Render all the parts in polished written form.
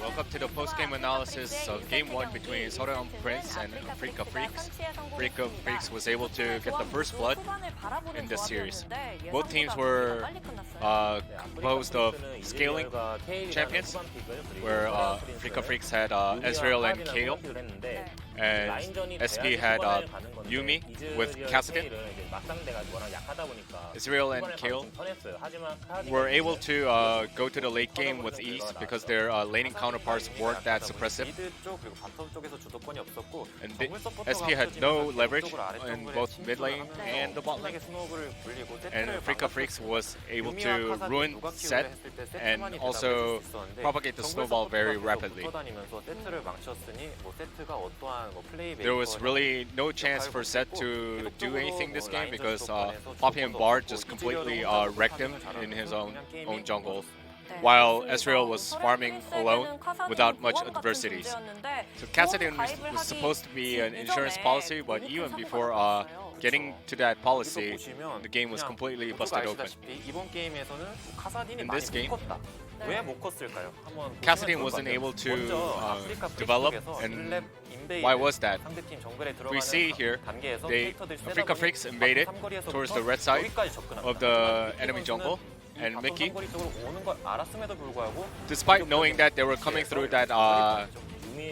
welcome to the post-game analysis of Game 1 between SeolHaeOne Prince and Afreeca Freecs. Afreeca Freecs was able to get the first blood in this series. Both teams were composed of scaling champions, where Afreeca Freecs had Ezreal and Kayle, and SP had Yuumi with Kassadin. Ezreal and Kayle were able to go to the late game with ease because their laning counterparts weren't that suppressive. And SP had no leverage in both mid lane and the bot lane. And Afreeca Freecs was able to ruin set and also propagate the snowball very rapidly. There was really no chance for Set to do anything this game because Poppy and Bard just completely wrecked him in his own jungle, while Ezreal was farming alone without much adversities. So Kassadin was supposed to be an insurance policy, but even before getting to that policy, the game was completely busted open. In this game, Kassadin wasn't able to develop, and why was that? We see here, Afreeca Freecs invaded towards the red side of the enemy jungle, and Mickey, despite knowing that they were coming through that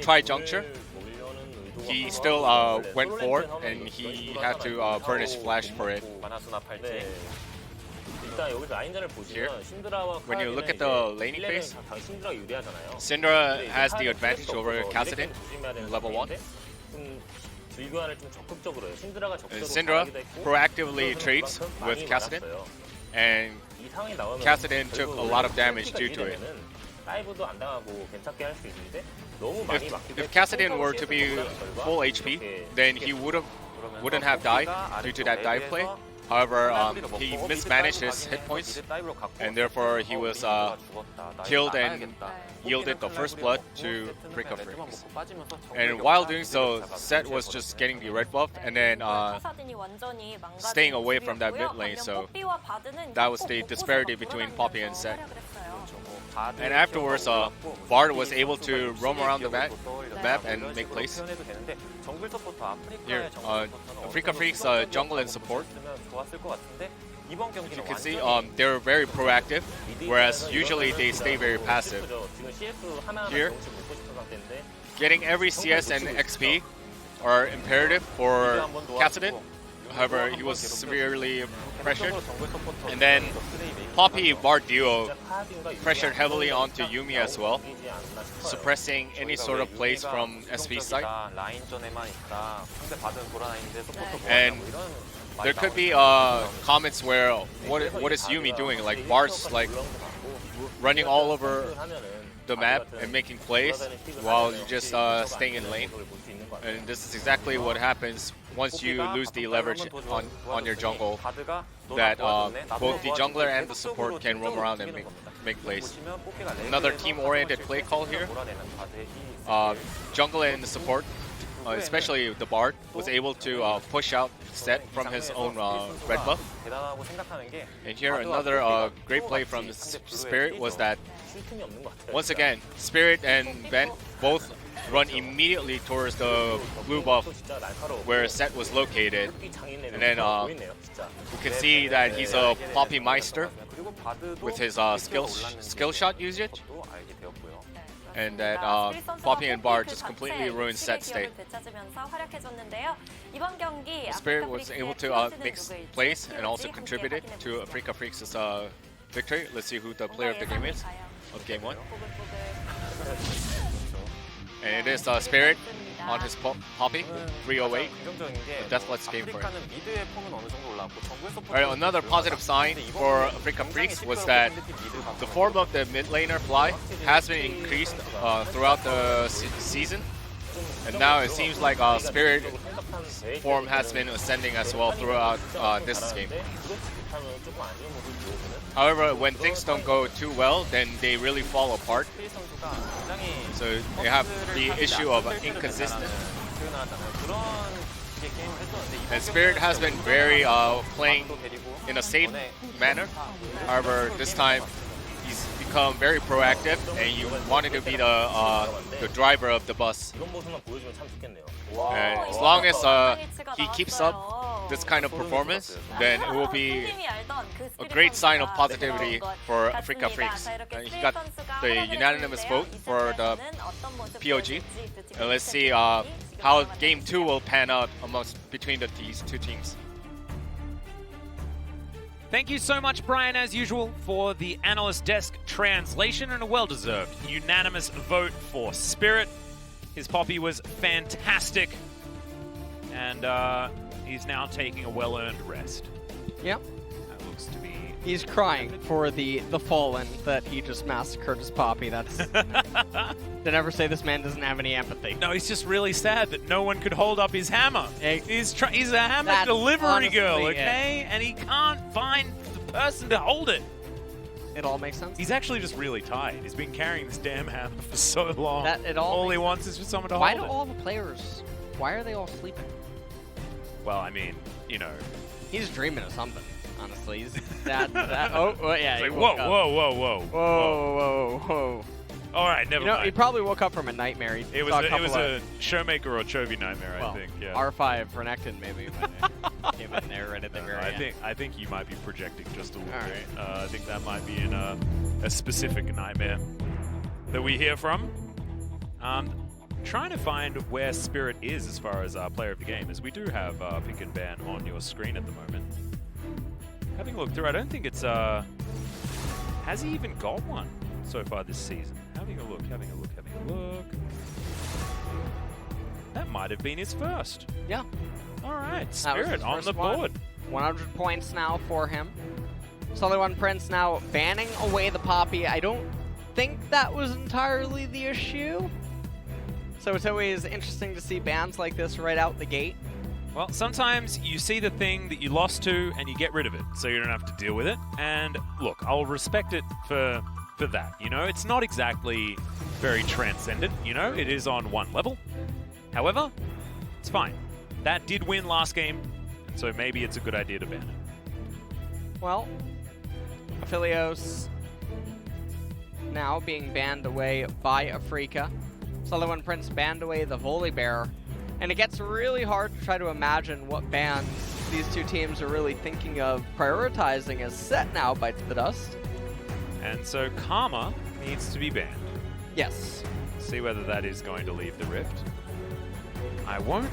tri-juncture, he still went forward, and he had to burn his flash for it. Here, when you look at the laning phase, Syndra has the advantage over Kassadin in level 1. Syndra proactively trades with Kassadin, and Kassadin took a lot of damage due to it. If Kassadin were to be full HP, then he wouldn't have died due to that dive play. However, he mismanaged his hit points, and therefore he was killed and yielded the first blood to Afreeca Freecs. And while doing so, Set was just getting the red buff and then staying away from that mid lane, so that was the disparity between Poppy and Set. And afterwards, Bard was able to roam around the map and make plays. Here, Afreeca Freecs jungle and support. As you can see, they're very proactive, whereas usually they stay very passive. Here, getting every CS and XP are imperative for Kassadin. However, he was severely pressured. And then Poppy Bard duo pressured heavily onto Yuumi as well, suppressing any sort of plays from SP's side. And there could be comments where what is Yuumi doing? Like Bard's like running all over the map and making plays while you're just staying in lane. And this is exactly what happens once you lose the leverage on your jungle, that both the jungler and the support can roam around and make plays. Another team-oriented play call here. Jungle and the support, especially the Bard, was able to push out Set from his own red buff. And here another great play from Spirit was that, once again, Spirit and Ben both run immediately towards the blue buff where Set was located. And then you can see that he's a Poppy Meister with his skill shot usage. And that Poppy and Bard just completely ruined Set state. Spirit was able to make plays and also contributed to Afreeca Freecs' victory. Let's see who the player of the game is, of Game 1. And it is Spirit on his Poppy, 308. A deathless game for him. Alright, another positive sign for Afreeca Freecs was that the form of the mid laner Fly has been increased throughout the season. And now it seems like Spirit form has been ascending as well throughout this game. However, when things don't go too well, then they really fall apart. So they have the issue of inconsistent. And Spirit has been very playing in a safe manner. However, this time he's become very proactive, and you wanted to be the driver of the bus. And as long as he keeps up this kind of performance, then it will be a great sign of positivity for Afreeca Freecs. He got the unanimous vote for the POG, and let's see how Game 2 will pan out between these two teams. Thank you so much, Brian, as usual, for the analyst desk translation and a well-deserved unanimous vote for Spirit. His Poppy was fantastic, and he's now taking a well-earned rest. Yep. That looks to be... He's crying for the Fallen that he just massacred his Poppy. That's... They never say this man doesn't have any empathy. No, he's just really sad that no one could hold up his hammer. He's a hammer That's delivery girl, honestly okay? And he can't find the person to hold it. It all makes sense. He's actually just really tired. He's been carrying this damn hammer for so long. All he wants is for someone to hold it. Why do all the players, why are they all sleeping? Well, I mean, you know. He's dreaming of something, honestly. He's yeah. It's like, whoa. All right, never mind. He probably woke up from a nightmare. It was a Showmaker or Chovy nightmare, I think. Yeah. R5 Renekton maybe came in there right at the very end. I think you might be projecting just a little bit. I think that might be in a specific nightmare that we hear from. Trying to find where Spirit is as far as player of the game, as we do have pick and ban on your screen at the moment. Having a look through, I don't think it's has he even got one so far this season? Having a look. That might have been his first. Yeah. All right, Spirit on the board. 100 points now for him. SeolHaeOne Prince now banning away the Poppy. I don't think that was entirely the issue. So it's always interesting to see bans like this right out the gate. Well, sometimes you see the thing that you lost to and you get rid of it, so you don't have to deal with it. And look, I'll respect it for that, you know? It's not exactly very transcendent, you know? It is on one level. However, it's fine. That did win last game, and so maybe it's a good idea to ban it. Well, Aphelios now being banned away by Afreeca. SeolHaeOne Prince banned away the Volibear. And it gets really hard to try to imagine what bans these two teams are really thinking of prioritizing as set now by the dust. And so Karma needs to be banned. Yes. See whether that is going to leave the Rift. I won't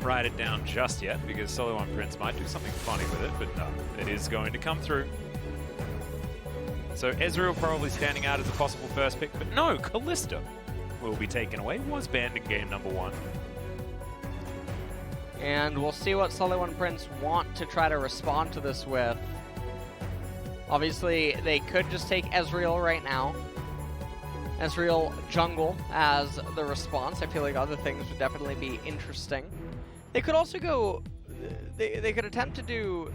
write it down just yet because SeolHaeOne Prince might do something funny with it, but it is going to come through. So Ezreal probably standing out as a possible first pick, but no, Kalista will be taken away. Was banned in game number 1. And we'll see what SeolHaeOne Prince want to try to respond to this with. Obviously, they could just take Ezreal right now. Ezreal jungle as the response. I feel like other things would definitely be interesting. They could also go... They could attempt to do...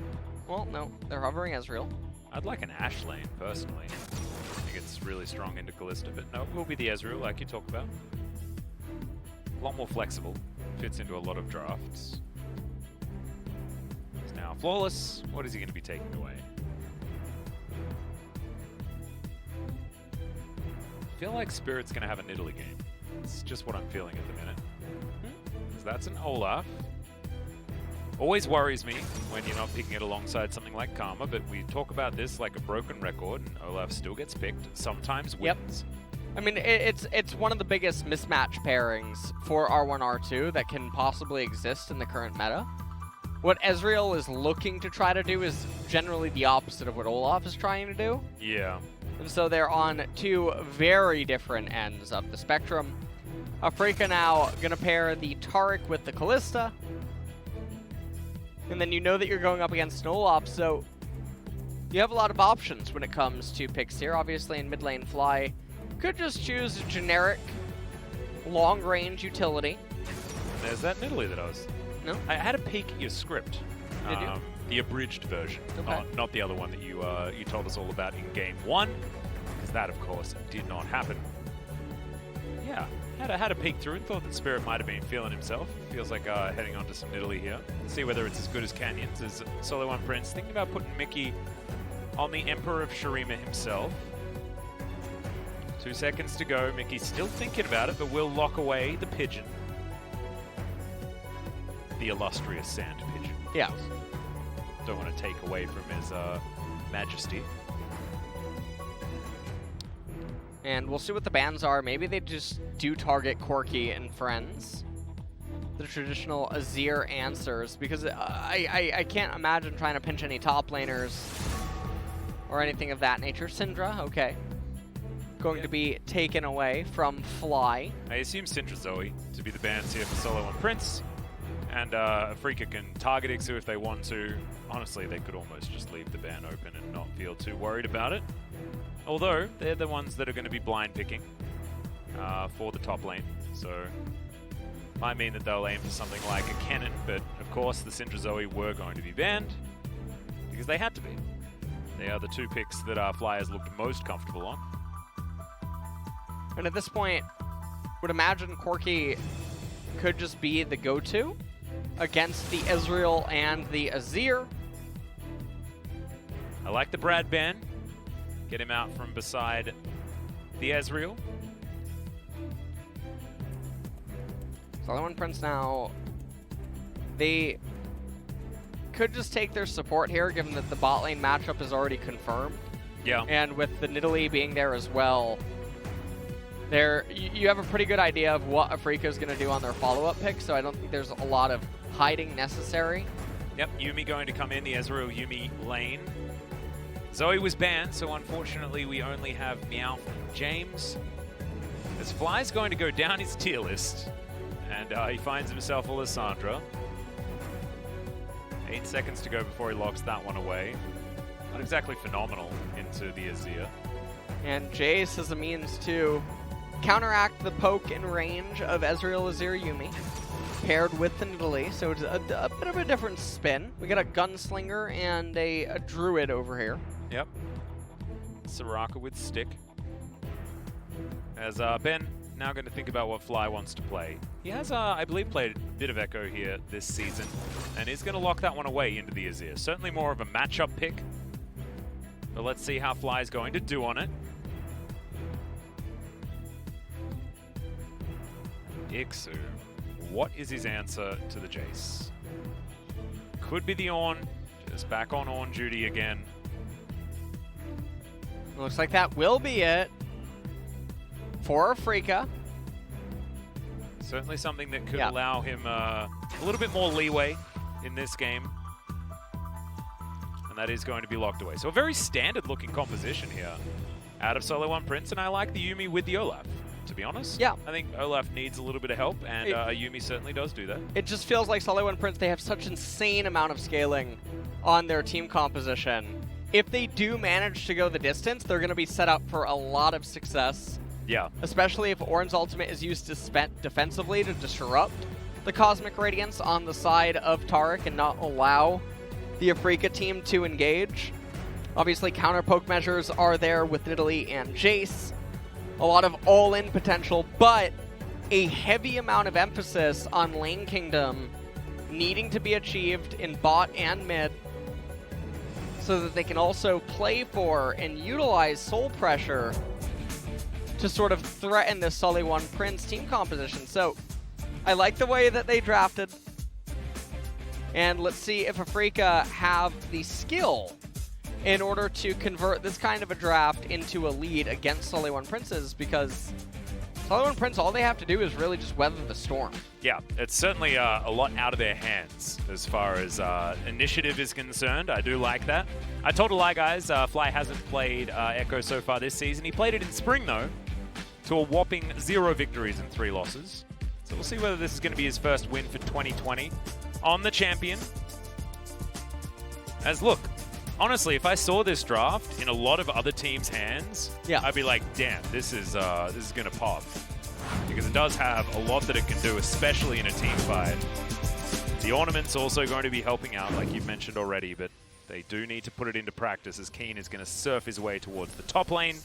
Well, no. They're hovering Ezreal. I'd like an Ashe lane, personally. I think it's really strong into Kalista, but no, it will be the Ezreal, like you talk about. A lot more flexible. Fits into a lot of drafts. He's now flawless. What is he going to be taking away? I feel like Spirit's going to have a Nidalee game. It's just what I'm feeling at the minute. So that's an Olaf. Always worries me when you're not picking it alongside something like Karma, but we talk about this like a broken record, and Olaf still gets picked, sometimes wins. I mean, it's one of the biggest mismatch pairings for R1, R2 that can possibly exist in the current meta. What Ezreal is looking to try to do is generally the opposite of what Olaf is trying to do. Yeah. And so they're on two very different ends of the spectrum. Afreeca now going to pair the Taric with the Kalista. And then you know that you're going up against an Olaf, so you have a lot of options when it comes to picks here. Obviously in mid lane Fly could just choose a generic long-range utility. There's that Nidalee that I was... No? I had a peek at your script. Did you? The abridged version, Okay. not the other one that you told us all about in game 1, because that, of course, did not happen. Yeah, had a peek through and thought that Spirit might have been feeling himself. Feels like heading on to some Nidalee here. Let's see whether it's as good as Canyons, as SeolHaeOne Prince. Thinking about putting Mickey on the Emperor of Shurima himself. 2 seconds to go. Mickey's still thinking about it, but will lock away the pigeon. The illustrious sand pigeon. Yeah. Don't want to take away from his majesty. And we'll see what the bans are. Maybe they just do target Corki and friends. The traditional Azir answers, because I can't imagine trying to pinch any top laners or anything of that nature. Syndra, okay. Going to be taken away from Fly. I assume Syndra Zoe to be the bans here for SeolHaeOne Prince. And Afreeca can target Ixu if they want to. Honestly, they could almost just leave the ban open and not feel too worried about it. Although, they're the ones that are going to be blind picking for the top lane. So, might mean that they'll aim for something like a Kennen, but of course the Syndra Zoe were going to be banned because they had to be. They are the two picks that Flyers looked most comfortable on. And at this point, would imagine Corki could just be the go-to against the Ezreal and the Azir. I like the Brad ban. Get him out from beside the Ezreal. SeolHaeOne Prince now, they could just take their support here, given that the bot lane matchup is already confirmed. Yeah. And with the Nidalee being there as well, you have a pretty good idea of what Afreeca is going to do on their follow-up pick, so I don't think there's a lot of hiding necessary. Yep, Yuumi going to come in, the Ezreal Yuumi lane. Zoe was banned, so unfortunately we only have Meowth and James. As Fly's going to go down his tier list, and he finds himself a Lissandra. 8 seconds to go before he locks that one away. Not exactly phenomenal into the Azir. And Jace has a means to counteract the poke and range of Ezreal, Azir, Yuumi, paired with the Nidalee, so it's a bit of a different spin. We got a Gunslinger and a Druid over here. Yep. Soraka with stick. As Ben now going to think about what Fly wants to play. He has, I believe, played a bit of Echo here this season, and is going to lock that one away into the Azir. Certainly more of a matchup pick, but let's see how Fly is going to do on it. Ixu. What is his answer to the Jace? Could be the Ornn. Just back on Ornn duty again. Looks like that will be it for Afreeca. Certainly something that could allow him a little bit more leeway in this game. And that is going to be locked away. So a very standard looking composition here out of SeolHaeOne Prince, and I like the Yuumi with the Olaf, to be honest. Yeah. I think Olaf needs a little bit of help, and Yuumi certainly does do that. It just feels like SeolHaeOne Prince, they have such insane amount of scaling on their team composition. If they do manage to go the distance, they're going to be set up for a lot of success. Yeah. Especially if Ornn's ultimate is used to defensively to disrupt the Cosmic Radiance on the side of Taric and not allow the Afreeca team to engage. Obviously, counter poke measures are there with Nidalee and Jace. A lot of all-in potential, but a heavy amount of emphasis on lane kingdom needing to be achieved in bot and mid so that they can also play for and utilize soul pressure to sort of threaten this SeolHaeOne Prince team composition. So I like the way that they drafted. And let's see if Afreeca have the skill in order to convert this kind of a draft into a lead against SeolHaeOne Princes, because SeolHaeOne Prince, all they have to do is really just weather the storm. Yeah, it's certainly a lot out of their hands as far as initiative is concerned. I do like that. I told a lie, guys. Fly hasn't played Echo so far this season. He played it in spring, though, to a whopping 0 victories and 3 losses. So we'll see whether this is going to be his first win for 2020 on the champion. As look, honestly, if I saw this draft in a lot of other teams' hands, I'd be like, damn, this is going to pop. Because it does have a lot that it can do, especially in a team fight. The ornament's also going to be helping out, like you've mentioned already, but they do need to put it into practice, as Keen is going to surf his way towards the top lane.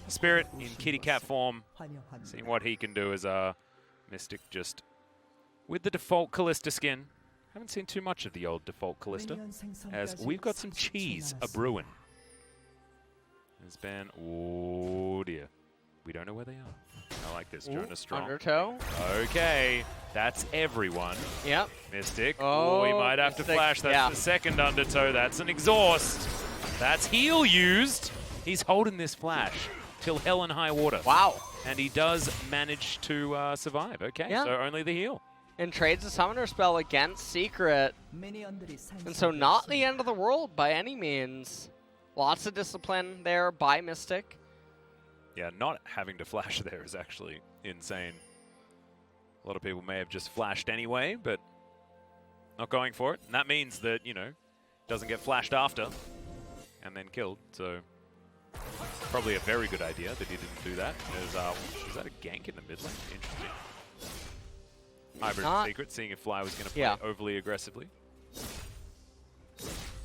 Spirit in kitty cat form, seeing what he can do as Mystic just with the default Callista skin. Haven't seen too much of the old default Callista, as we've got some cheese a-brewing. There's been, oh dear. We don't know where they are. I like this. Jonah strong. Undertow. Okay, that's everyone. Yep. Mystic. Oh, We might have to Mystic, flash. That's the second undertow. That's an exhaust. That's heal used. He's holding this flash till hell and high water. Wow. And he does manage to survive. Okay, Yeah. so only the heal. And trades a summoner spell against Secret. And so not the end of the world by any means. Lots of discipline there by Mystic. Yeah, not having to flash there is actually insane. A lot of people may have just flashed anyway, but not going for it. And that means that, you know, doesn't get flashed after and then killed. So probably a very good idea that he didn't do that. Is that a gank in the mid lane? Interesting. Hybrid Secret, seeing if Fly was going to play overly aggressively.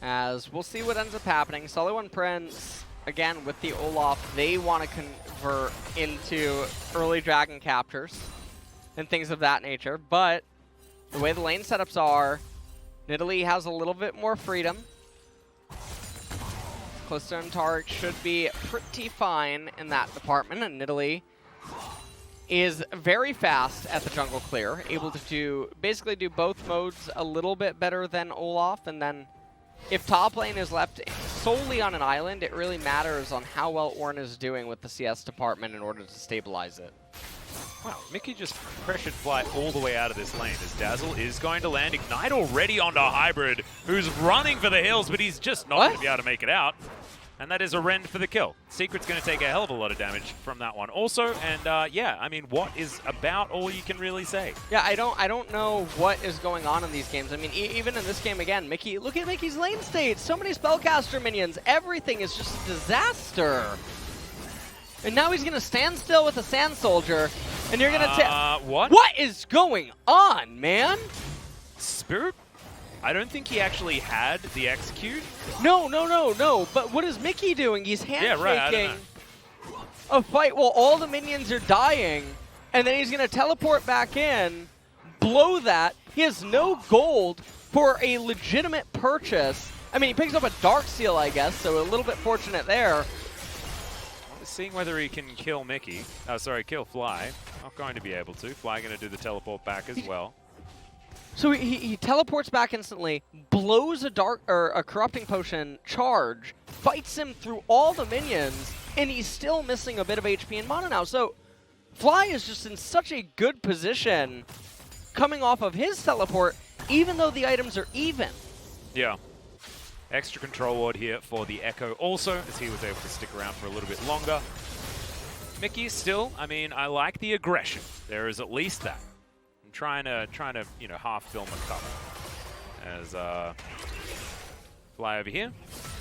As we'll see what ends up happening. SeolHaeOne Prince, again, with the Olaf, they want to convert into early dragon captures and things of that nature. But the way the lane setups are, Nidalee has a little bit more freedom. Callisto and Taric should be pretty fine in that department, and Nidalee is very fast at the jungle clear, able to basically do both modes a little bit better than Olaf, and then if top lane is left solely on an island, it really matters on how well Ornn is doing with the CS department in order to stabilize it. Wow, Mickey just pressured Fly all the way out of this lane as Dazzle is going to land Ignite already onto Hybrid, who's running for the hills, but he's just not going to be able to make it out. And that is a rend for the kill. Secret's going to take a hell of a lot of damage from that one also. And yeah, I mean, what is about all you can really say? Yeah, I don't know what is going on in these games. I mean, even in this game again, Mickey, look at Mickey's lane state. So many spellcaster minions. Everything is just a disaster. And now he's going to stand still with a Sand Soldier. And you're going to what? What is going on, man? Spirit? I don't think he actually had the execute. No. But what is Mickey doing? He's handshaking I a fight while all the minions are dying. And then he's going to teleport back in, blow that. He has no gold for a legitimate purchase. I mean, he picks up a Dark Seal, I guess, so a little bit fortunate there. Seeing whether he can kill Mickey. Oh, sorry, kill Fly. Not going to be able to. Fly going to do the teleport back as well. So he teleports back instantly, blows a corrupting potion charge, fights him through all the minions, and he's still missing a bit of HP and mana now. So Fly is just in such a good position coming off of his teleport, even though the items are even. Yeah. Extra control ward here for the Echo also, as he was able to stick around for a little bit longer. Mickey still, I mean, I like the aggression. There is at least that. Trying to you know, half film a cover as Fly over here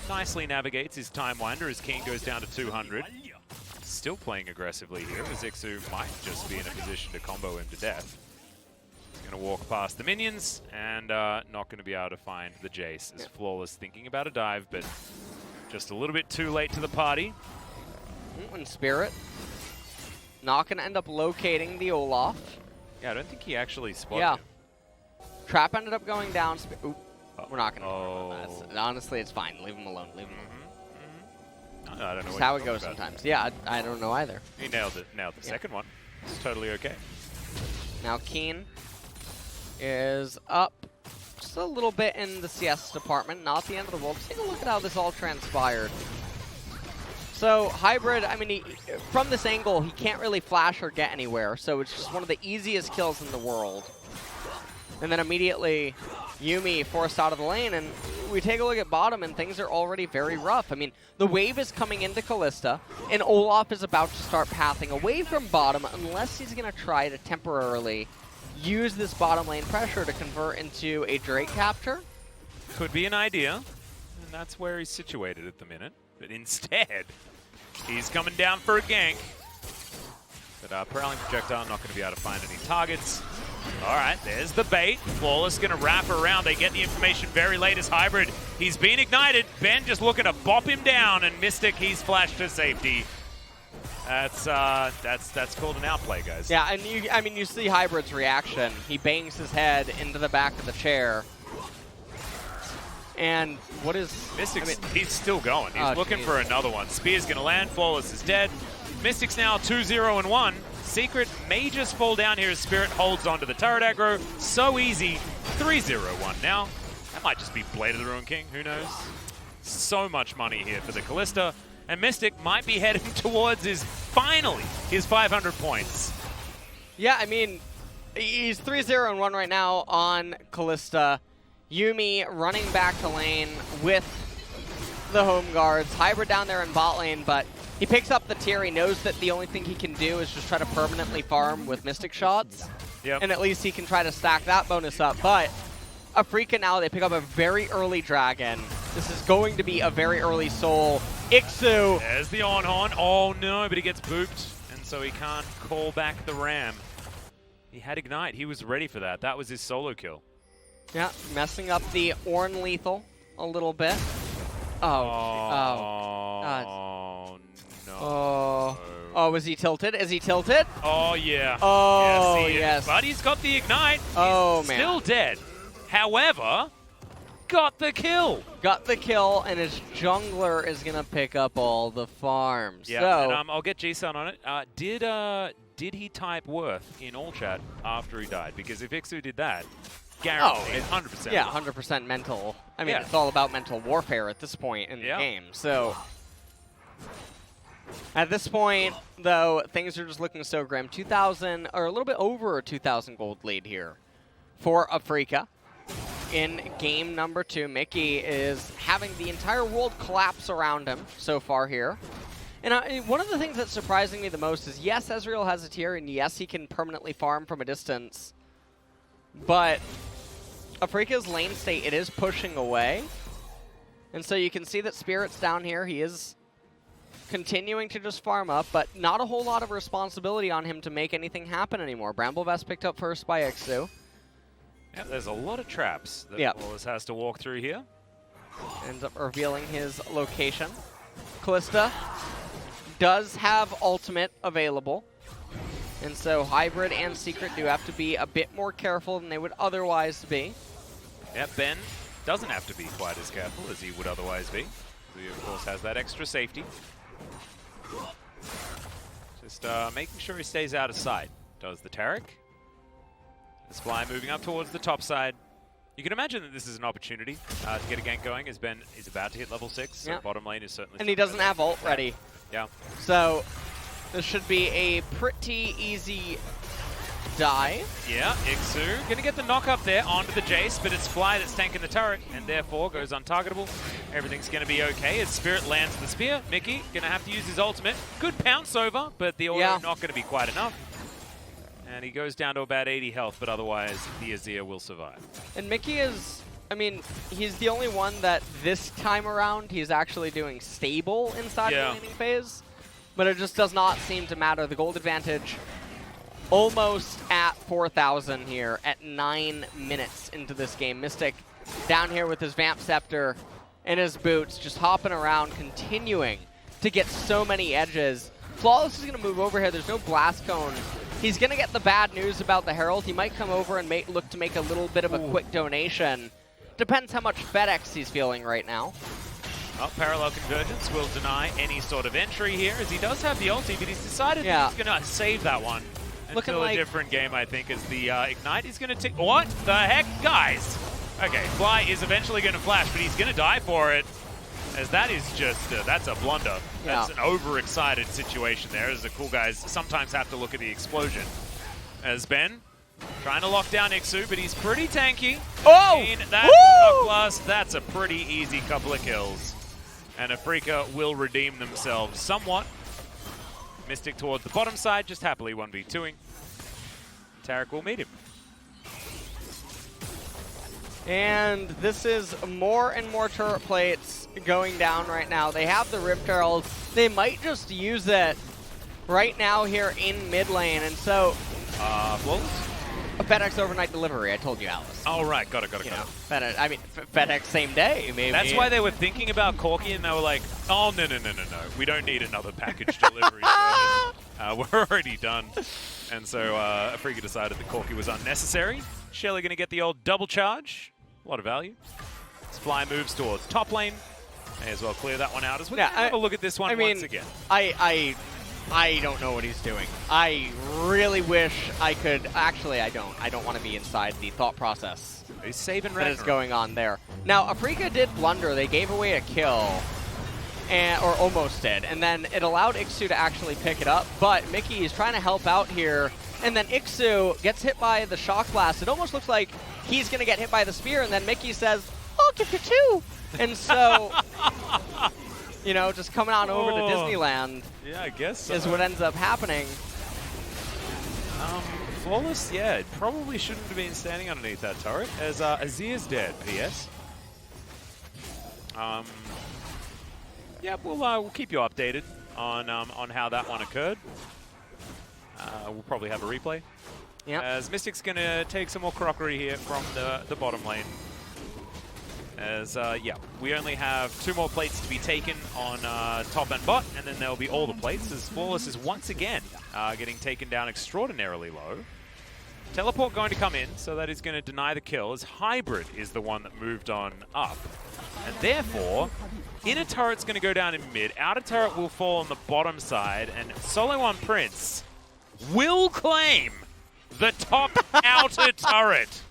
nicely navigates his Time Winder as King goes down to 200. Still playing aggressively here as Ixu might just be in a position to combo him to death. He's going to walk past the minions and not going to be able to find the Jace as Flawless thinking about a dive, but just a little bit too late to the party. And Spirit not going to end up locating the Olaf. Yeah, I don't think he actually spotted him. Trap ended up going down. We're not going to. Honestly, it's fine. Leave him alone. Leave him alone. I don't know. That's how it goes sometimes. Yeah, I don't know either. He nailed it. Nailed the second one. It's totally okay. Now Keen is up just a little bit in the CS department. Not the end of the world. Just take a look at how this all transpired. So Hybrid, I mean, from this angle, he can't really flash or get anywhere, so it's just one of the easiest kills in the world. And then immediately, Yuumi forced out of the lane, and we take a look at bottom, and things are already very rough. I mean, the wave is coming into Callista, and Olaf is about to start pathing away from bottom, unless he's going to try to temporarily use this bottom lane pressure to convert into a Drake capture. Could be an idea, and that's where he's situated at the minute. But instead, he's coming down for a gank. But Prowling Projectile not going to be able to find any targets. All right, there's the bait. Flawless going to wrap around. They get the information very late as Hybrid. He's been ignited. Ben just looking to bop him down, and Mystic, he's flashed to safety. That's called an outplay, guys. Yeah, and you see Hybrid's reaction. He bangs his head into the back of the chair. And what is... Mystic, he's still going. He's looking for another one. Spear's going to land. Flawless is dead. Mystic's now 2-0-1. Secret may just fall down here as Spirit holds onto the turret aggro. So easy. 3-0-1 now. That might just be Blade of the Ruined King. Who knows? So much money here for the Kalista. And Mystic might be heading towards finally his 500 points. Yeah, I mean, he's 3-0-1 right now on Kalista. Yuumi running back to lane with the home guards. Hybrid down there in bot lane, but he picks up the tier. He knows that the only thing he can do is just try to permanently farm with Mystic shots. Yep. And at least he can try to stack that bonus up. But Afreeca now, they pick up a very early dragon. This is going to be a very early soul. Ixu. There's the on-horn. Oh no, but he gets booped, and so he can't call back the ram. He had Ignite. He was ready for that. That was his solo kill. Yeah, messing up the Ornn lethal a little bit. Oh no. Oh, was he tilted? Is he tilted? Oh yeah. Oh, yes, he is. yes. But he's got the Ignite. Oh, He's man. still dead. However, got the kill. Got the kill, and his jungler is going to pick up all the farms. Yeah, so, and I'll get G-Sun on it. Did he type worth in all chat after he died? Because if Ixu did that, guaranteed, 100%. Yeah, 100% mental. I mean, Yeah. it's all about mental warfare at this point in the game. So, at this point, though, things are just looking so grim. 2,000, or a little bit over a 2,000 gold lead here for Afreeca. In game number 2, Mickey is having the entire world collapse around him so far here. And one of the things that's surprising me the most is, yes, Ezreal has a tier, and yes, he can permanently farm from a distance. But Afreeca's lane state, it is pushing away. And so you can see that Spirit's down here. He is continuing to just farm up, but not a whole lot of responsibility on him to make anything happen anymore. Bramblevest picked up first by Ixu. Yeah, there's a lot of traps that Wallace has to walk through here. Ends up revealing his location. Kalista does have ultimate available. And so Hybrid and Secret do have to be a bit more careful than they would otherwise be. Yeah, Ben doesn't have to be quite as careful as he would otherwise be. He, of course, has that extra safety. Just making sure he stays out of sight. Does the Taric. The Sply moving up towards the top side. You can imagine that this is an opportunity to get a gank going, as Ben is about to hit level 6. So bottom lane is certainly... And he doesn't have ult ready. Yeah. So this should be a pretty easy dive. Yeah, Ixu gonna get the knock up there onto the Jace, but it's Fly that's tanking the turret, and therefore goes untargetable. Everything's gonna be okay as Spirit lands the spear. Mickey gonna have to use his ultimate. Good pounce over, but the auto not gonna be quite enough. And he goes down to about 80 health, but otherwise the Azir will survive. And Mickey is, I mean, he's the only one that this time around he's actually doing stable inside the laning phase. But it just does not seem to matter. The gold advantage almost at 4,000 here at 9 minutes into this game. Mystic down here with his Vamp Scepter and his boots, just hopping around, continuing to get so many edges. Flawless is going to move over here. There's no Blast Cone. He's going to get the bad news about the Herald. He might come over and look to make a little bit of a quick donation. Depends how much FedEx he's feeling right now. Well, Parallel Convergence will deny any sort of entry here, as he does have the ulti, but he's decided that he's going to save that one until a different game, I think, as the Ignite is going to take... What the heck? Guys! Okay, Fly is eventually going to flash, but he's going to die for it, as that is just... that's a blunder. That's an overexcited situation there, as the cool guys sometimes have to look at the explosion. As Ben trying to lock down Ixu, but he's pretty tanky. Oh! That's a pretty easy couple of kills. And Afreeca will redeem themselves somewhat. Mystic towards the bottom side, just happily 1v2ing. Taric will meet him. And this is more and more turret plates going down right now. They have the Rift Herald. They might just use it right now here in mid lane. And so... Flawless? A FedEx overnight delivery, I told you, Alice. Oh, right. Got it. FedEx, I mean, FedEx same day, maybe. That's why they were thinking about Corki, and they were like, oh, no. We don't need another package delivery service. We're already done. And so Afreeca decided that Corki was unnecessary. Shelly going to get the old double charge. A lot of value. Fly moves towards top lane. May as well clear that one out as well. Yeah, have a look at this one once again. I I don't know what he's doing. I really wish I could. Actually, I don't. I don't want to be inside the thought process He's saving that is going on there. Now, Afreeca did blunder. They gave away a kill, or almost did, and then it allowed Ixu to actually pick it up. But Mickey is trying to help out here, and then Ixu gets hit by the shock blast. It almost looks like he's going to get hit by the spear, and then Mickey says, "I'll give you two." And so, you know, just coming on over to Disneyland. Yeah, I guess so. Is what ends up happening. Flawless, yeah, it probably shouldn't have been standing underneath that turret, as Azir's dead, PS. Yeah, we'll keep you updated on how that one occurred. We'll probably have a replay. Yeah. As Mystic's going to take some more crockery here from the bottom lane. As, yeah, we only have 2 more plates to be taken on top and bot, and then there'll be all the plates, as Flawless is once again getting taken down extraordinarily low. Teleport going to come in, so that is going to deny the kill, as Hybrid is the one that moved on up. And therefore, inner turret's going to go down in mid, outer turret will fall on the bottom side, and SeolHaeOne Prince will claim the top outer turret.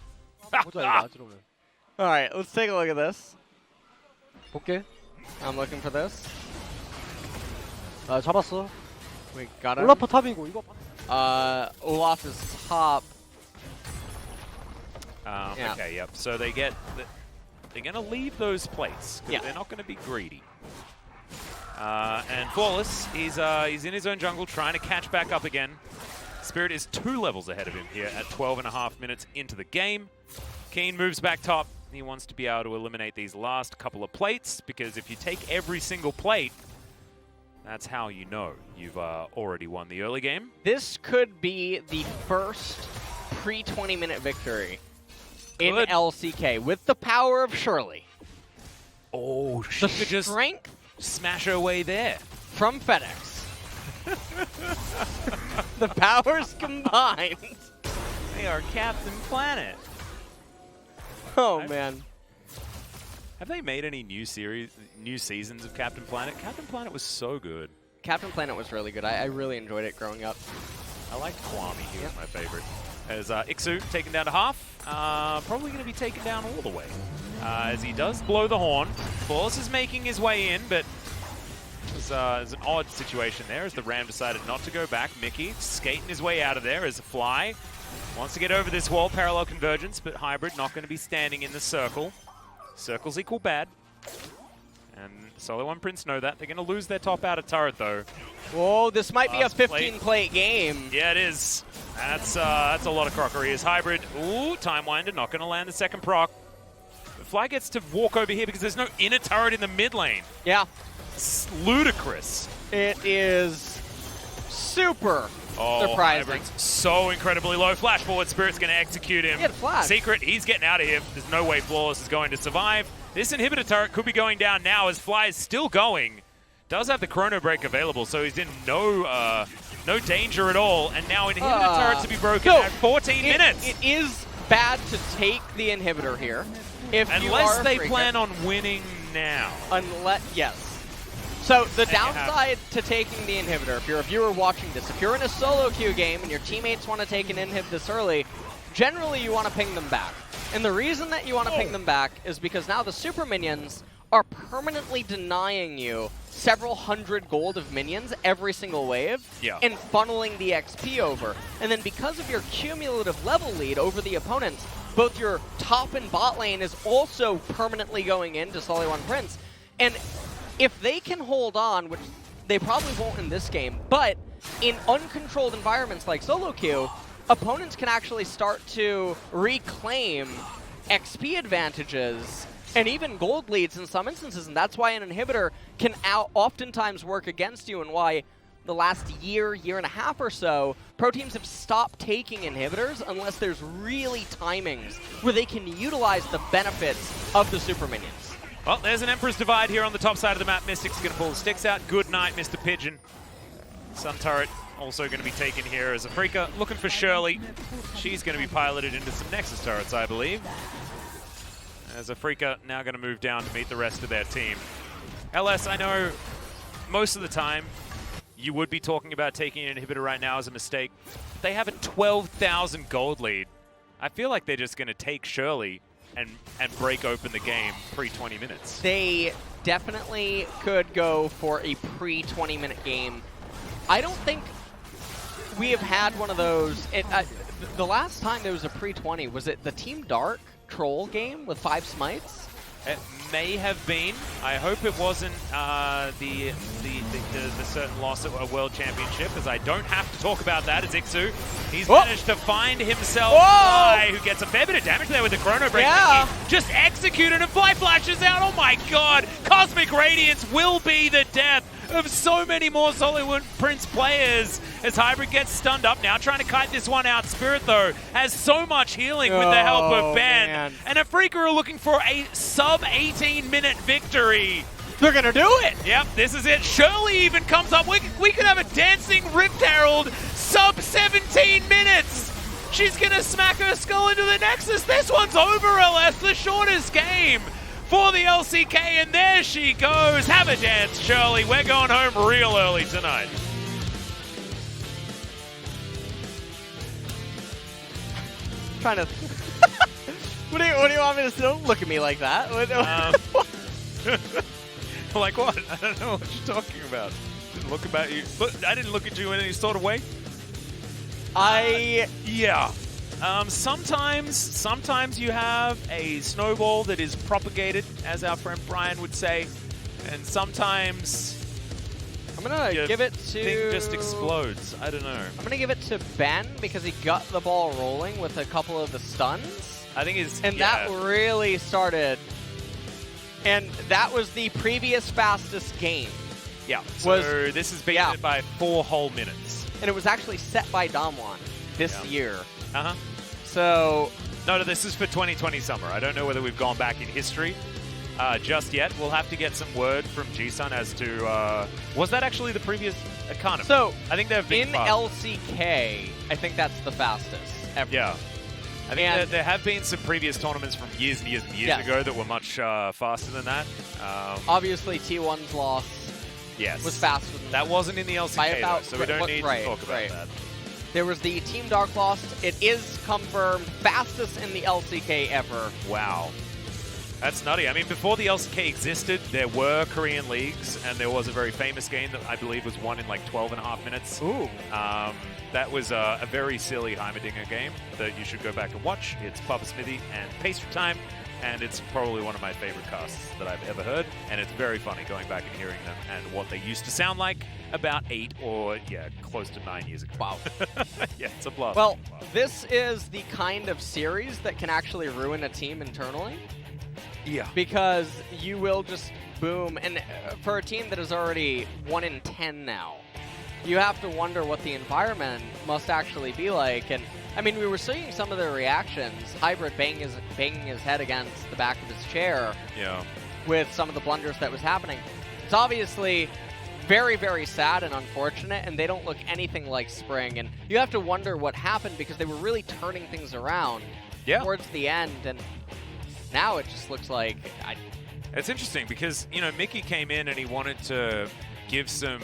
All right, let's take a look at this. 볼게. I'm looking for this. 아, 잡았어. We got him. 올라프 탑이고 이거. Olaf is top. Yeah. Okay, yep. So they get they're going to leave those plates because they're not going to be greedy. And Flawless, he's in his own jungle trying to catch back up again. Spirit is 2 levels ahead of him here at 12.5 minutes into the game. Keen moves back top. He wants to be able to eliminate these last couple of plates, because if you take every single plate, that's how you know you've already won the early game. This could be the first pre-20-minute victory in LCK with the power of Shirley. Oh, she could just strength smash her way there. From FedEx. The powers combined. They are Captain Planet. Oh, man. Have they made any new seasons of Captain Planet? Captain Planet was so good. Captain Planet was really good. I really enjoyed it growing up. I liked Kwame. He was my favorite. As Ixu taken down to half. Probably going to be taken down all the way. As he does blow the horn. Flawless is making his way in, but it was an odd situation there as the Ram decided not to go back. Mickey skating his way out of there as a Fly wants to get over this wall, parallel convergence, but Hybrid not going to be standing in the circle. Circles equal bad. And SeolHaeOne Prince know that. They're going to lose their top outer turret, though. Whoa, this might be a 15-plate game. Yeah, it is. That's a lot of crockery. As Hybrid, ooh, Time Winder, not going to land the second proc. The Fly gets to walk over here because there's no inner turret in the mid lane. Yeah. It's ludicrous. It is super surprising. Hybrid's so incredibly low. Flash forward, Spirit's going to execute him. Yeah, flash. Secret, he's getting out of here. There's no way Flawless is going to survive. This inhibitor turret could be going down now as Fly is still going. Does have the Chrono Break available, so he's in no danger at all. And now inhibitor turret to be broken at 14 minutes. It is bad to take the inhibitor here. Unless they plan on winning now. Yes. So the downside to taking the inhibitor, if you're a viewer watching this, if you're in a solo queue game and your teammates want to take an inhib this early, generally you want to ping them back. And the reason that you want to ping them back is because now the super minions are permanently denying you several hundred gold of minions every single wave and funneling the XP over. And then because of your cumulative level lead over the opponents, both your top and bot lane is also permanently going into SeolHaeOne Prince. And if they can hold on, which they probably won't in this game, but in uncontrolled environments like solo queue, opponents can actually start to reclaim XP advantages and even gold leads in some instances, and that's why an inhibitor can oftentimes work against you, and why the last year and a half or so, pro teams have stopped taking inhibitors unless there's really timings where they can utilize the benefits of the super minions. Well, there's an Emperor's Divide here on the top side of the map. Mystic's going to pull the sticks out. Good night, Mr. Pigeon. Sun Turret also going to be taken here as Afreeca looking for Shirley. She's going to be piloted into some Nexus turrets, I believe. As Afreeca now going to move down to meet the rest of their team. LS, I know most of the time you would be talking about taking an inhibitor right now as a mistake. They have a 12,000 gold lead. I feel like they're just going to take Shirley and break open the game pre-20 minutes. They definitely could go for a pre-20-minute game. I don't think we have had one of those. The last time there was a pre-20, was it the Team Dark troll game with 5 smites? It may have been. I hope it wasn't the certain loss at a World Championship, as I don't have to talk about that as Ixu. He's managed to find himself Fly, who gets a fair bit of damage there with the Chrono Break. Yeah. Just executed and Fly flashes out. Oh my god! Cosmic Radiance will be the death of so many more SeolHaeOne Prince players as Hybrid gets stunned up now, trying to kite this one out. Spirit, though, has so much healing with the help of Ben. Man. And Afreeca are looking for a sub-18-minute victory. They're going to do it! Yep, this is it. Shirley even comes up. We could have a dancing Rift Herald sub-17 minutes. She's going to smack her skull into the Nexus. This one's over, LS, the shortest game for the LCK, and there she goes. Have a dance, Shirley. We're going home real early tonight. Trying to... what do you want me to say? Don't look at me like that. Like what? I don't know what you're talking about. Didn't look about you. I didn't look at you in any sort of way. Yeah. Sometimes you have a snowball that is propagated, as our friend Brian would say, and sometimes I'm gonna give it to... thing just explodes. I don't know. I'm gonna give it to Ben because he got the ball rolling with a couple of the stuns. I think it's... And that really started... And that was the previous fastest game. Yeah, so this has been it by 4 whole minutes. And it was actually set by Damwon this year. Uh-huh. So... No, this is for 2020 Summer. I don't know whether we've gone back in history just yet. We'll have to get some word from G-Sun as to... was that actually the previous... I can't remember. So, I think they've been in LCK, I think that's the fastest ever. Yeah. I think there have been some previous tournaments from years and years and years ago that were much faster than that. Obviously, T1's loss was faster than that. wasn't in the LCK, about, though, so we don't need to talk about that. There was the Team Dark loss. It is confirmed fastest in the LCK ever. Wow. That's nutty. I mean, before the LCK existed, there were Korean leagues, and there was a very famous game that I believe was won in like 12.5 minutes. Ooh. That was a very silly Heimerdinger game that you should go back and watch. It's Papa Smithy and Pastry Time, and it's probably one of my favorite casts that I've ever heard, and it's very funny going back and hearing them and what they used to sound like about 8 or, close to 9 years ago. Wow. Yeah, it's a blast. Well, this is the kind of series that can actually ruin a team internally. Yeah. Because you will just boom, and for a team that is already 1 in 10 now, you have to wonder what the environment must actually be like. And I mean, we were seeing some of their reactions. Hybrid banging his head against the back of his chair with some of the blunders that was happening. It's obviously very, very sad and unfortunate, and they don't look anything like Spring. And you have to wonder what happened because they were really turning things around towards the end. And now it just looks like... It's interesting because, Mickey came in and he wanted to give some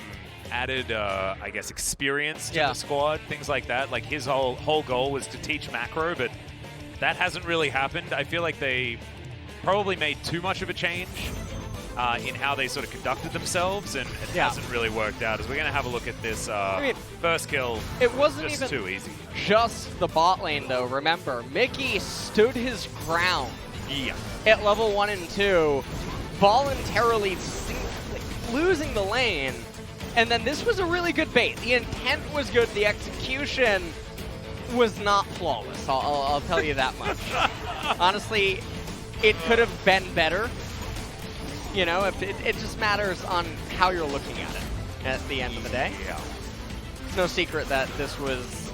added, I guess, experience to the squad, things like that. Like, his whole goal was to teach macro, but that hasn't really happened. I feel like they probably made too much of a change in how they sort of conducted themselves, and it hasn't really worked out. As we're going to have a look at this first kill. It wasn't just even too easy. Just the bot lane, though. Remember, Mickey stood his ground. Yeah. At level 1 and 2, voluntarily losing the lane, and then this was a really good bait. The intent was good, the execution was not flawless, I'll tell you that much. Honestly, it could have been better. It just matters on how you're looking at it at the end of the day. Yeah. It's no secret that this was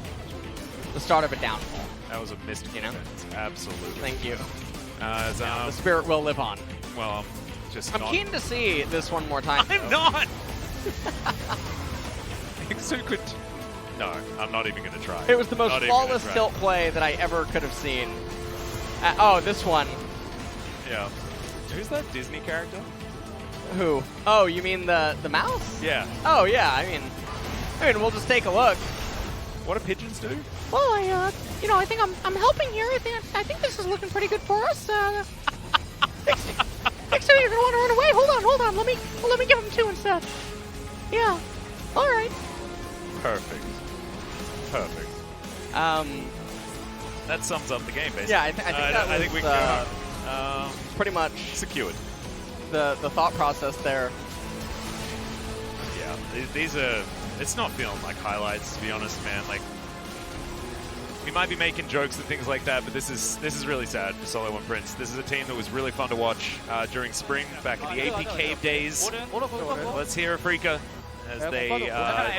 the start of a downfall. That was a missed defense. Absolutely. Thank you. The spirit will live on. Well, I'm keen to see this one more time. I'm not! No, I'm not even going to try. It was the most flawless tilt play that I ever could have seen. Oh, this one. Yeah. Who's that Disney character? Who? Oh, you mean the mouse? Yeah. Oh, yeah, I mean, I mean, we'll just take a look. What do pigeons do? Well, I think I'm helping here. I think this is looking pretty good for us. Next time you're gonna want to run away. Hold on. Let me give him 2 instead. Yeah. All right. Perfect. That sums up the game, basically. Yeah, I think we that can was pretty much secured. the thought process there. Yeah, these are. It's not feeling like highlights, to be honest, man. Like, we might be making jokes and things like that, but this is really sad for SeolHaeOne Prince. This is a team that was really fun to watch during spring, back in the AP Cave days. Let's hear Afreeca as they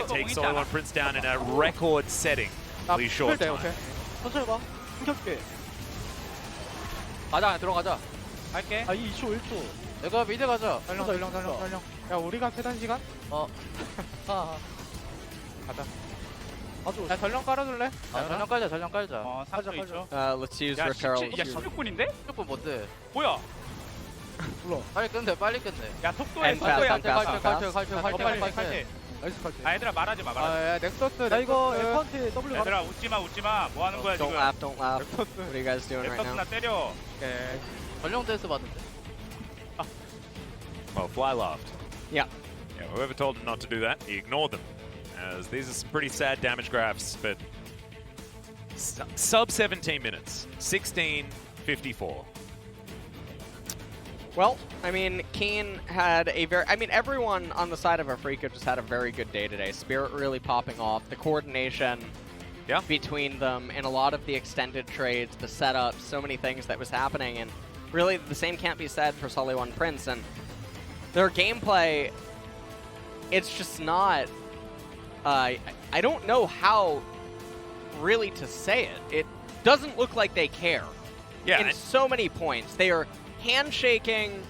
take SeolHaeOne Prince down in a record-setting short time. 천천히 봐. 숨겨줄게. 가자, 들어가자. 갈게. 2초, 1초. 내가 미드 가자. 덜렁. 야, 우리가 최단 시간? 가자. 가져. 야, 덜렁 깔아줄래? 전령 깔자. 3초 2초. Let's use 야, referral. 야, 16분인데? 무조건 뭔데? 뭐야? 빨리 끝내. 야, 속도에 And fast, and fast, and fast. 칼퇴. 나이스 칼퇴. 아, 얘들아 말하지 마. 야, 넥서스. 나 이거 에펀트 W 가. 얘들아 웃지 마. 뭐 하는 거야, Don't 지금? laugh, don't laugh. What are you guys doing right 넥서스나 now? 때려. 전령 댄스 받는데. Well, Fly laughed. Yeah. Yeah, whoever told him not to do that, he ignored them. As these are some pretty sad damage graphs, but sub 17 minutes, 16:54. Well, I mean, Keen had a everyone on the side of Afreeca just had a very good day today. Spirit really popping off, the coordination between them, and a lot of the extended trades, the setups, so many things that was happening, and really the same can't be said for SeolHaeOne Prince, and their gameplay, it's just not, I don't know how really to say it. It doesn't look like they care. Yeah, in so many points. They are handshaking.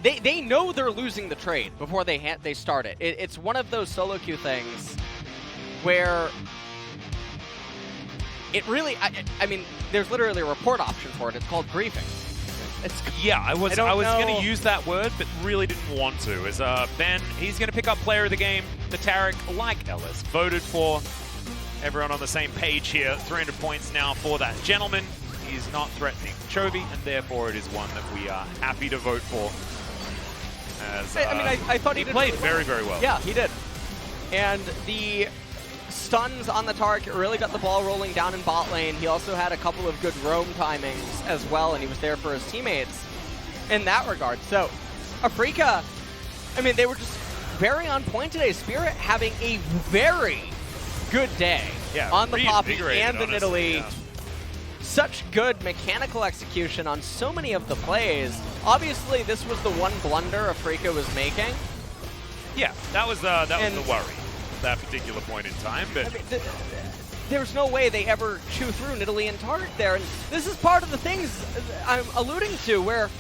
They know they're losing the trade before they start it. It's one of those solo queue things where it really, I mean, there's literally a report option for it. It's called briefing. I was going to use that word, but really didn't want to. As Ben, he's going to pick up player of the game. The Tarek, like Ellis, voted for. Everyone on the same page here. 300 points now for that gentleman. He's not threatening Chovy, and therefore it is one that we are happy to vote for. As, I thought he played did very, very well. Yeah, he did. And the stuns on the Tarek really got the ball rolling down in bot lane. He also had a couple of good roam timings as well, and he was there for his teammates in that regard. So, Afreeca, I mean, they were just very on point today. Spirit having a very good day on the Poppy and the Nidalee. Yeah. Such good mechanical execution on so many of the plays. Obviously, this was the one blunder Afreeca was making. Yeah, that was the worry at that particular point in time. But I mean, there's no way they ever chew through Nidalee and Tarek there. And this is part of the things I'm alluding to, where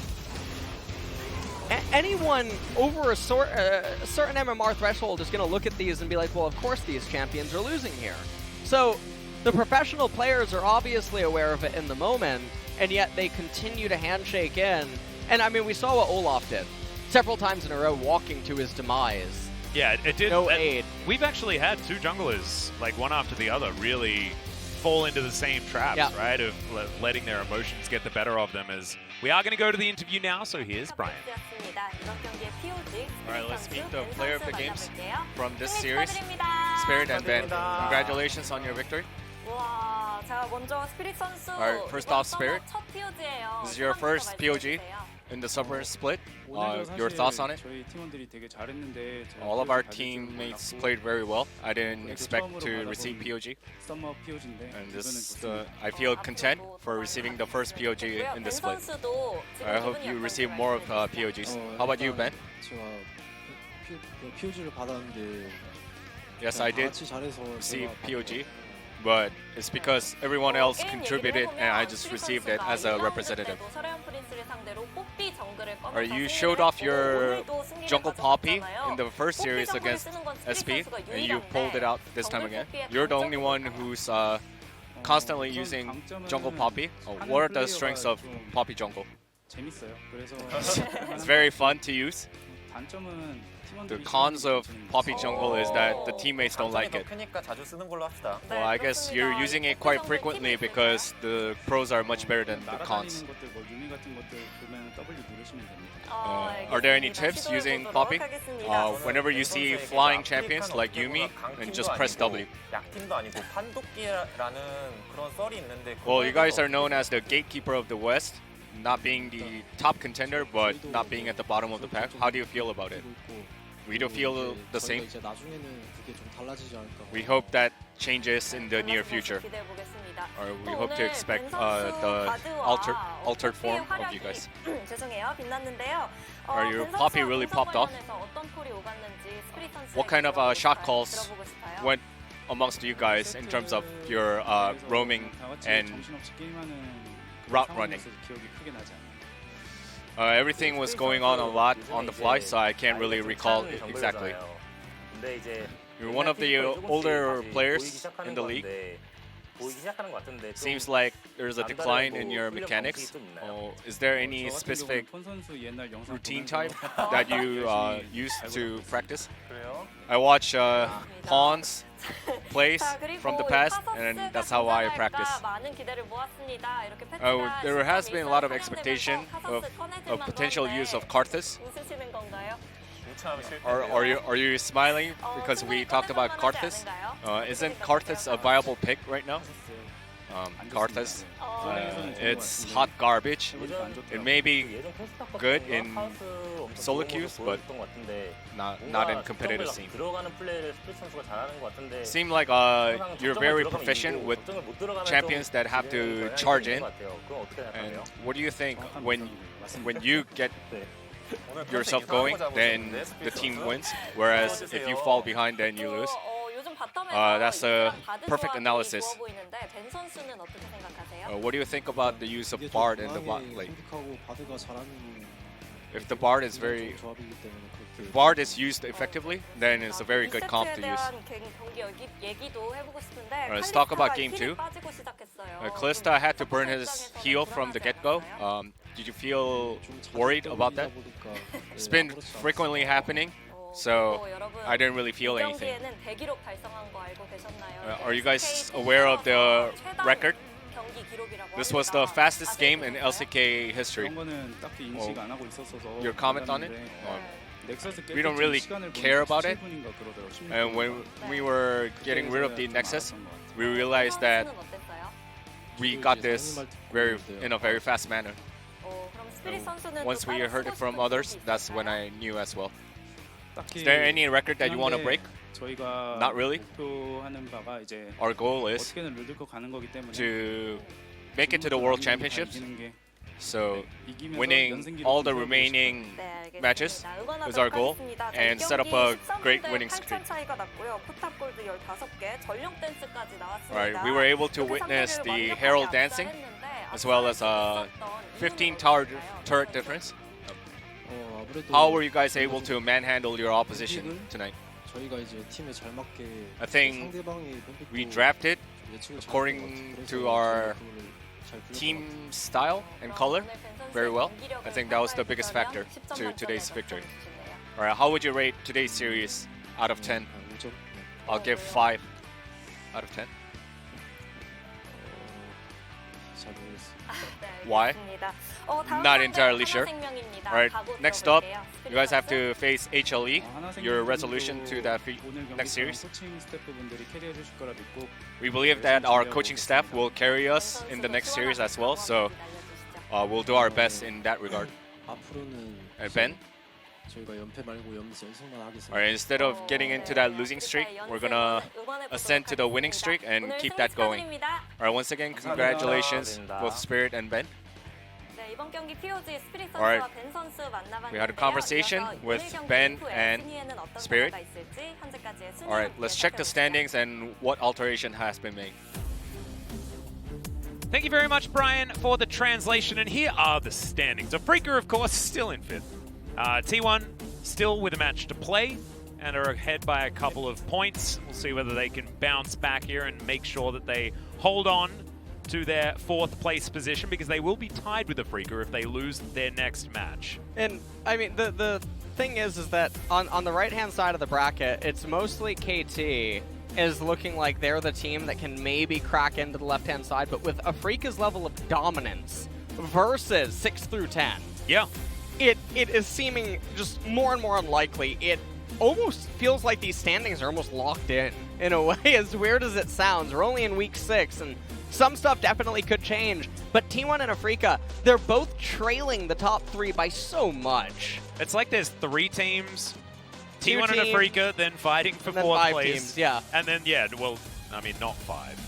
anyone over a certain MMR threshold is going to look at these and be like, well, of course these champions are losing here. So the professional players are obviously aware of it in the moment, and yet they continue to handshake in. And I mean, we saw what Olaf did several times in a row, walking to his demise. yeah, it did. No aid. We've actually had two junglers, like one after the other, really fall into the same traps, right? Of letting their emotions get the better of them. As we are going to go to the interview now, so here's Brian. All right, let's meet the player of the games from this series, Spirit and Ben. Congratulations on your victory. Alright, first off, Spirit. This is your first POG in the summer split. Your thoughts on it? All of our teammates played very well. I didn't expect to receive POG. And this, I feel content for receiving the first POG in the split. I hope you receive more of POGs. How about you, Ben? POG를 받았는데 Yes, I did receive POG, but it's because everyone else contributed and I just received it as a representative. You showed off your jungle Poppy in the first series against SP, and you pulled it out this time again. You're the only one who's constantly using jungle Poppy. What are the strengths of Poppy jungle? 재밌어요. 그래서 It's very fun to use. 단점은 the cons of Poppy Jungle is that the teammates don't like it. 크니까 자주 쓰는 걸로 합시다. Well, I guess you're using it quite frequently because the pros are much better than the cons. Are there any tips using Poppy? Whenever you see flying champions like Yumi, and just press W. 약팀도 아니고 판독기라는 그런 썰이 있는데. Well, you guys are known as the gatekeeper of the West, not being the top contender, but not being at the bottom of the pack. How do you feel about it? We do feel the same. We hope that changes in the near future. Or we hope to expect the altered form of you guys. 죄송해요. 빛났는데요. Are your Poppy really popped off? What kind of shot calls went amongst you guys in terms of your roaming and route running? Everything was going on a lot on the fly, so I can't really recall it exactly. 근데 이제 You're one of the older players in the league. 보이기 시작하는 것 같은데. Seems like there's a decline in your mechanics. Is there any specific routine type that you use to practice? 그래요? I watch pawns plays from the past, and that's how I practice. There has been a lot of expectation of potential use of Karthus. Are you smiling because we talked about Karthus? Isn't Karthus a viable pick right now? Karthus, it's hot garbage. It may be good in solo queues, but not in competitive scene. Seem like you're very proficient with champions that have to charge in. And what do you think when you get yourself going, then the team wins, whereas if you fall behind, then you lose? That's a perfect analysis. What do you think about the use of Bard in the bot lane? If the Bard is if Bard is used effectively, then it's a very good comp to use. Let's talk about game 2. Kalista had to burn his heal from the get-go. Did you feel worried about that? It's been frequently happening, so I didn't really feel anything. Are you guys aware of the record? This was the fastest game in LCK history. Your comment on it? We don't really care about it. And when we were getting rid of the Nexus, we realized that we got this in a very fast manner. Once we heard it from others, that's when I knew as well. Is there any record that you want to break? Not really. Our goal is to make it to the World Championships. So winning all the remaining matches is our goal, and set up a great winning streak. Alright, we were able to witness the Herald dancing, as well as a 15 tower turret difference. How were you guys able to manhandle your opposition tonight? I think we drafted according to our team style and color very well. I think that was the biggest factor to today's victory. Alright, how would you rate today's series out of 10? I'll give 5 out of 10. Why? Not entirely sure. Alright, next up, you guys have to face HLE, your resolution to that next series. We believe that our coaching staff will carry us in the next series as well, so we'll do our best in that regard. And Ben? Alright, instead of getting into that losing streak, we're gonna ascend to the winning streak and keep that going. Alright, once again, congratulations, both Spirit and Ben. Alright, we had a conversation with Ben and Spirit. Alright, let's check the standings and what alteration has been made. Thank you very much, Brian, for the translation. And here are the standings. Afreeca, of course, still in 5th. T1 still with a match to play and are ahead by a couple of points. We'll see whether they can bounce back here and make sure that they hold on to their 4th place position, because they will be tied with Afreeca if they lose their next match. And I mean, the thing is that on the right-hand side of the bracket, it's mostly KT is looking like they're the team that can maybe crack into the left-hand side, but with Afreeca's level of dominance versus 6 through 10, Yeah. it is seeming just more and more unlikely. It almost feels like these standings are almost locked in a way, as weird as it sounds. We're only in week 6, and some stuff definitely could change. But T1 and Afreeca, they're both trailing the top 3 by so much. It's like there's 3 teams, Two T1 and teams, Afreeca, then fighting for and then 4th 5 place. teams, yeah. And then, yeah, well, I mean, not 5.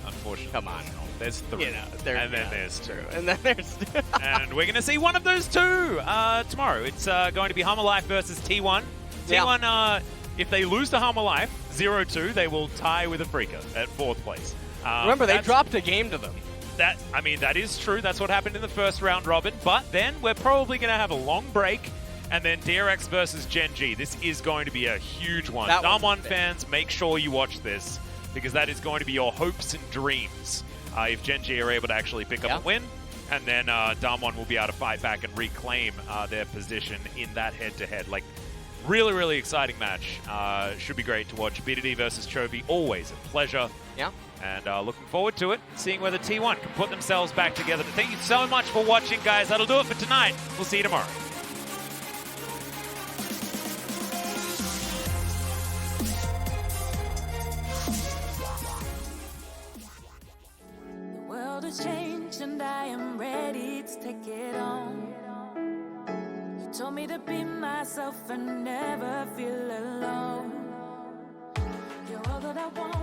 Unfortunately. Come on. There's 3. You know, and then there's 2. And then there's And we're going to see one of those 2 tomorrow. It's going to be Hammer Life versus T1. T1, if they lose to Hammer Life, 0-2, they will tie with Afreeca at 4th place. Remember, they dropped a game to them. I mean, that is true. That's what happened in the first round robin. But then we're probably going to have a long break. And then DRX versus Gen G. This is going to be a huge one. Damwon fans, make sure you watch this, because that is going to be your hopes and dreams if Gen G are able to actually pick up a win. And then Damwon will be able to fight back and reclaim their position in that head-to-head. Like, really, really exciting match. Should be great to watch. BDD versus Chovy, always a pleasure. Yeah. And looking forward to it, seeing whether T1 can put themselves back together. But thank you so much for watching, guys. That'll do it for tonight. We'll see you tomorrow. The world has changed and I am ready to take it on. You told me to be myself and never feel alone. You're all that I want.